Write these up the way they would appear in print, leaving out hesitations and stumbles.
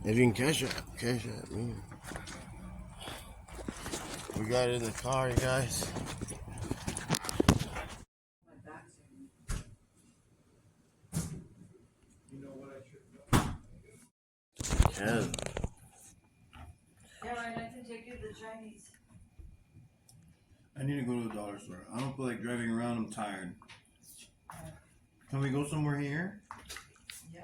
If you can cash it me. We got it in the car, you guys. Can. Yeah, and I can take you to the Chinese. I need to go to the dollar store. I don't feel like driving around. I'm tired. Can we go somewhere here? Yeah.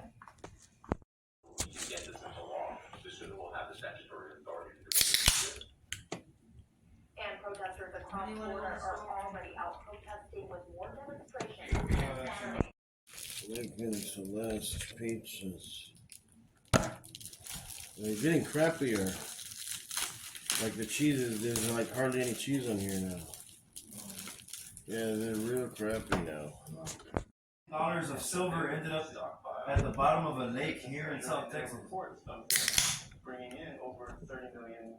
And protesters across the border are already out protesting with more demonstrations. Making some last pizzas. They're getting crappier. Like the cheeses, there's like hardly any cheese on here now. Yeah, they're real crappy now. Dollars of silver ended up at the bottom of a lake here in South Texas. Bringing in over $30 million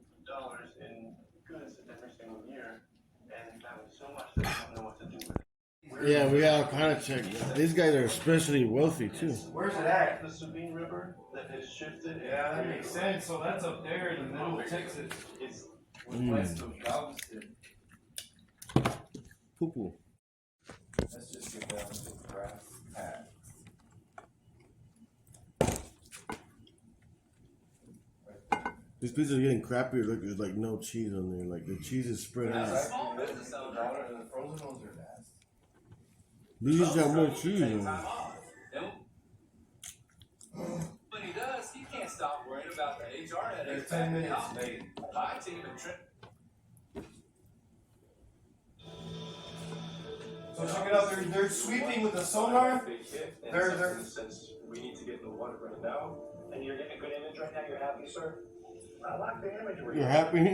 in goods every single year, and having so much that they don't know what to do with it. Yeah, we gotta kind of check. These guys are especially wealthy too. Where's it at? The Sabine River that has shifted. Yeah, that makes sense. So that's up there in the middle of Texas. It's west of Galveston. Poo-poo. Let's just get down to the grass patch. These pizzas are getting crappier. Look, there's like no cheese on there. Like the cheese is spread out. The frozen ones are nasty. These got more cheese on them. When he does, he can't stop worrying about the HR headaches. They're 10 minutes late. My team and trip. So check it out. They're sweeping with the sonar. They're Since we need to get in the water right now, and you're getting a good image right now, you're happy, sir? I like the imagery. You're happy?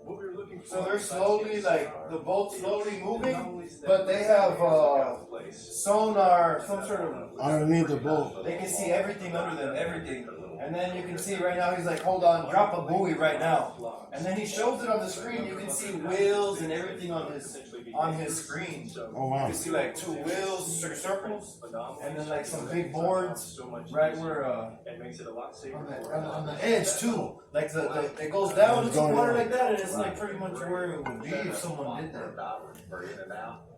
What we were looking for. So they're slowly, like, the boat's slowly moving, but they have sonar, some sort of, Underneath the boat. they can see everything under them, everything. And then you can see right now, he's like, hold on, drop a buoy right now. And then he shows it on the screen, you can see wheels and everything on his screen. Oh You wow. can see like 2 wheels, circles, and then like some big boards, right where, It makes it a lot safer. on the edge too. Like it goes down into the water like that, and it's like pretty much where it would be if someone did that.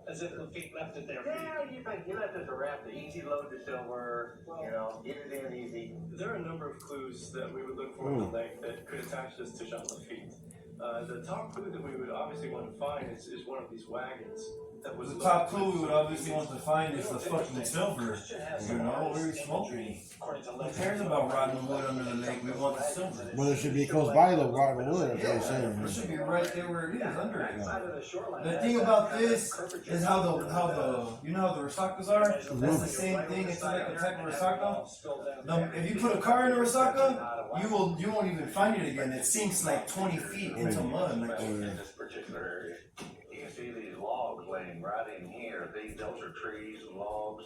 As if the feet left it there. Yeah, you think you left it to wrap the easy load to silver, you know, get it in easy. There are a number of clues that we would look for in the lake that could attach this to Jean's feet. The top clue that we would obviously want to find is one of these wagons. That was The top clue we would obviously want to find is the fucking silver. You know, we're smoking. Who cares about rotten wood under the lake? We want the silver. But it should be close by the rotten wood, that's what I'm It saying. should be right there where it is, under it. The thing about this is how the you know how the resakas are? That's the same thing. It's like a type of resaka. If you put a car in a resaka, you won't even find it again. It sinks like 20 feet into mud. Like, in this particular area. You can see these logs laying right in here. Those are trees and logs.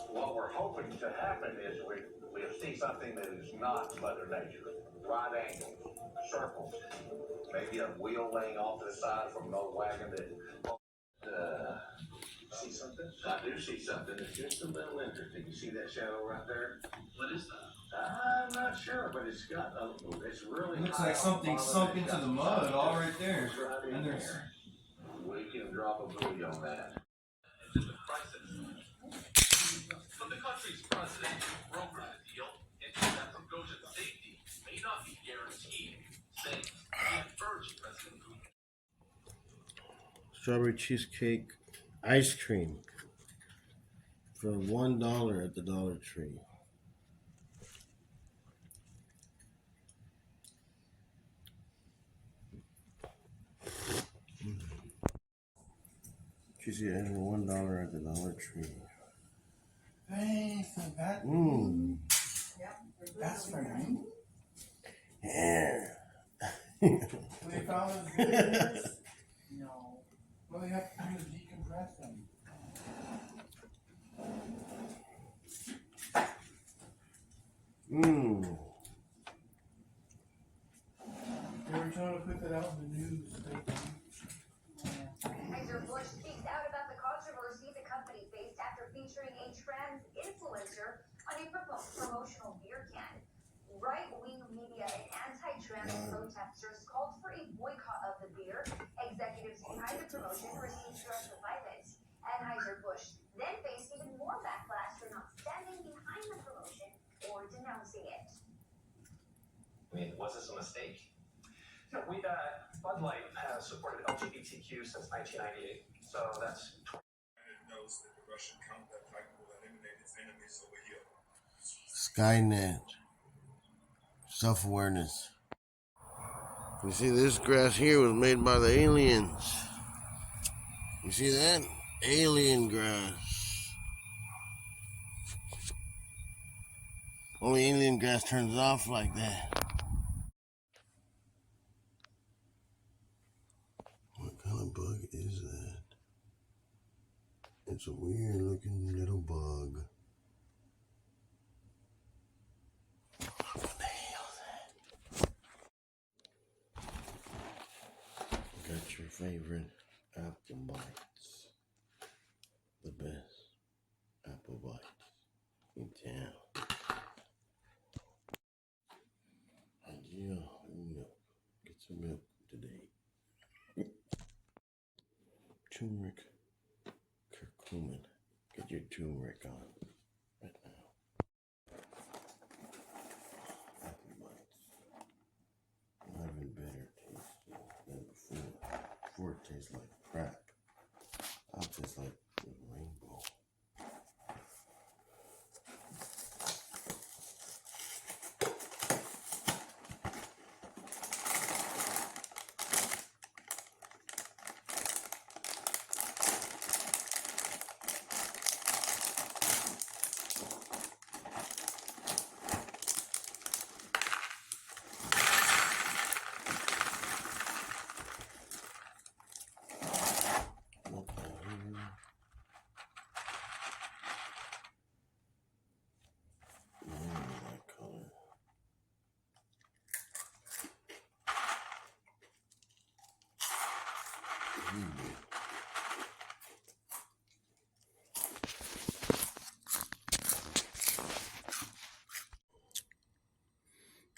What we're hoping to happen is we'll see something that is not Mother Nature. Right angles, circles, maybe a wheel laying off to the side from an old wagon that. See something? I do see something. It's just a little interesting. You see that shadow right there? What is that? I'm not sure, but it's got it's really. looks like something sunk into the mud, all right there. And there's. We can drop a buoy on that. Into the crisis. But the country's president brokered the deal, and that Prigozhin's safety may not be guaranteed, saying he urged President Putin. Strawberry cheesecake ice cream for $1 at the Dollar Tree. Cheesecake ice cream $1 at the Dollar Tree. Hey, so that. That's for me. Yeah. They found us good. No. Well, they have to do is decompress them. They were trying to put that out in the news. Bush speaks out about the controversy the company faced after featuring a trans influencer on a promotional denouncing it. I mean, was this a mistake? Yeah, Bud Light has supported LGBTQ since 1998, so that's. It knows that the Russian counterattack will eliminate its enemies over here. Skynet. Self-awareness. You see, this grass here was made by the aliens. You see that? Alien grass. Only alien grass turns off like that. What kind of bug is that? It's a weird looking little bug. What the hell is that? Got your favorite apple bites. The best apple bites in town. Yeah, milk. Get some milk today. Turmeric, curcumin. Get your turmeric on right now. Apple bites. Not even better tasting than before. Before it tastes like crap. Now it tastes like a rainbow.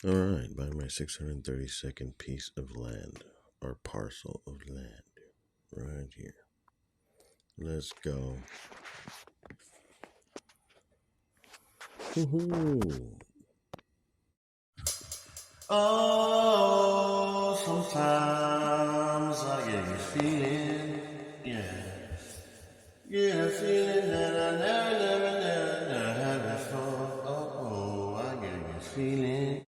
All right, buy my 632nd piece of land, or parcel of land, right here. Let's go. Woohoo! Oh, sometimes I get this feeling, yeah. Get a feeling that I never had before. Oh, I get this feeling.